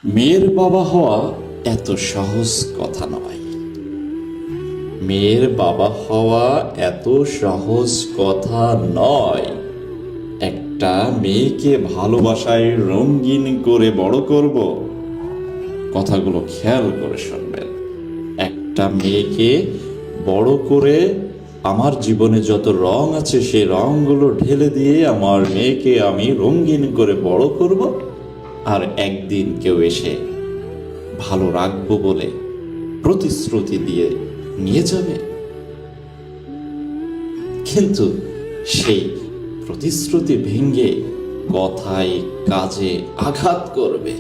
মেয়ের বাবা হওয়া এত সহজ কথা নয়। মেয়ের বাবা হওয়া এত সহজ কথা নয়। একটা মেয়েকে ভালোবাসায় রঙিন করে বড় করব, কথাগুলো খেয়াল করে শুনবেন। একটা মেয়েকে বড় করে আমার জীবনে যত রং আছে সেই রংগুলো ঢেলে দিয়ে আমার মেয়েকে আমি রঙিন করে বড় করব, আর একদিন কেউ এসে ভালো রাখবো বলে প্রতিশ্রুতি দিয়ে নিয়ে যাবে, কিন্তু সেই প্রতিশ্রুতি ভেঙে কথায় কাজে আঘাত করবে,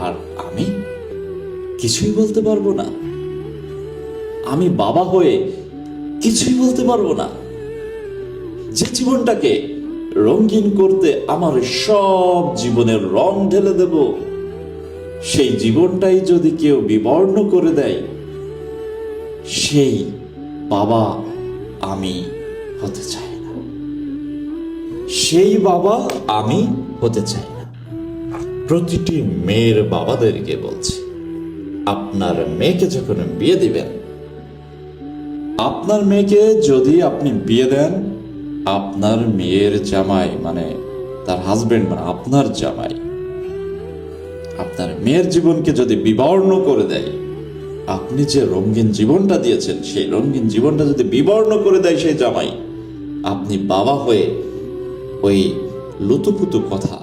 আর আমি কিছুই বলতে পারবো না। আমি বাবা হয়ে কিছুই বলতে পারবো না। যে জীবনটাকে রঙিন করতে আমার সব জীবনের রং ঢেলে দেব, সেই জীবনটাই যদি কেউ বিবর্ণ করে দেয়, সেই বাবা আমি হতে চাই না। সেই বাবা আমি হতে চাই না। প্রতিটি মেয়ের বাবাদেরকে বলছি, আপনার মেয়েকে যখন বিয়ে দিবেন, আপনার মেয়েকে যদি আপনি বিয়ে দেন, আপনার মেয়ের জামাই মানে তার হাজবেন্ড মানে আপনার জামাই আপনার মেয়ের জীবনকে যদি বিবর্ণ করে দেয়, আপনি যে রঙিন জীবনটা দিয়েছেন সেই রঙিন জীবনটা যদি বিবর্ণ করে দেয় সেই জামাই, আপনি বাবা হয়ে ওই লুতুপুতু কথা,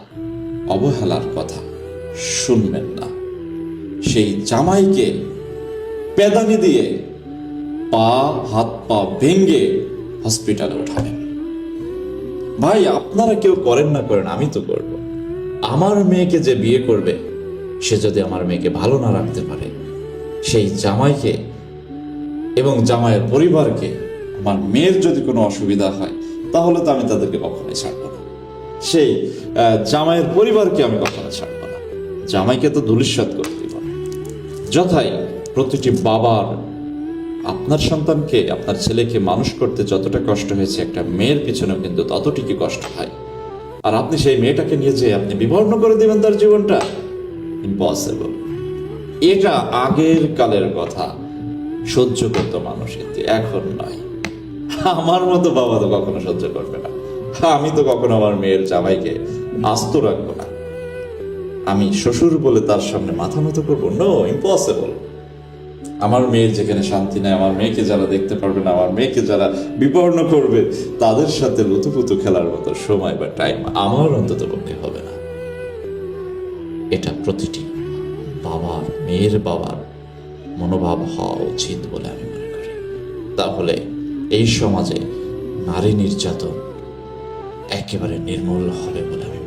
অবহেলার কথা শুনবেন না। সেই জামাইকে পেদানি দিয়ে হাত পা ভেঙ্গে হসপিটালে উঠাবেন। ভাই, আপনারা কেউ করেন না করেন, আমি তো করব। আমার মেয়েকে যে বিয়ে করবে, সে যদি আমার মেয়েকে ভালো না রাখতে পারে, সেই জামাইকে এবং জামাইয়ের পরিবারকে, আমার মেয়ের যদি কোনো অসুবিধা হয়, তাহলে তো আমি তাদেরকে কখনোই ছাড়বো না। সেই জামাইয়ের পরিবারকে আমি কখনো ছাড়বো না। জামাইকে তো ধূলিসাৎ করতে হবে। যথাই প্রতিটি বাবার আপনার সন্তানকে, আপনার ছেলেকে মানুষ করতে যতটা কষ্ট হয়েছে, একটা মেয়ের পিছনেও কিন্তু ততটুকু কষ্ট হয়। আর আপনি সেই মেয়েটাকে নিয়ে যে আপনি বিবর্ণ করে দিবেন তার জীবনটা, ইম্পসিবল। এটা আগের কালের কথা, সহ্য করতো মানুষ, কিন্তু এখন নয়। আমার মতো বাবা তো কখনো সহ্য করবে না। আমি তো কখনো আমার মেয়ের জামাইকে আস্ত রাখবো না। আমি শ্বশুর বলে তার সামনে মাথা মতো করবো? No, impossible. আমার মেয়ের যেখানে শান্তি নেই, আমার মেয়েকে যারা দেখতে পারবে না, আমার মেয়েকে যারা বিবর্ণ করবে, তাদের সাথে লুতুপুতু খেলার মতো সময় বা টাইম আমার অন্তত পক্ষে হবে না। এটা প্রতিটি বাবার, মেয়ের বাবার মনোভাব হওয়া উচিত বলে আমি মনে করি। তাহলে এই সমাজে নারী নির্যাতন একেবারে নির্মূল হবে বলে আমি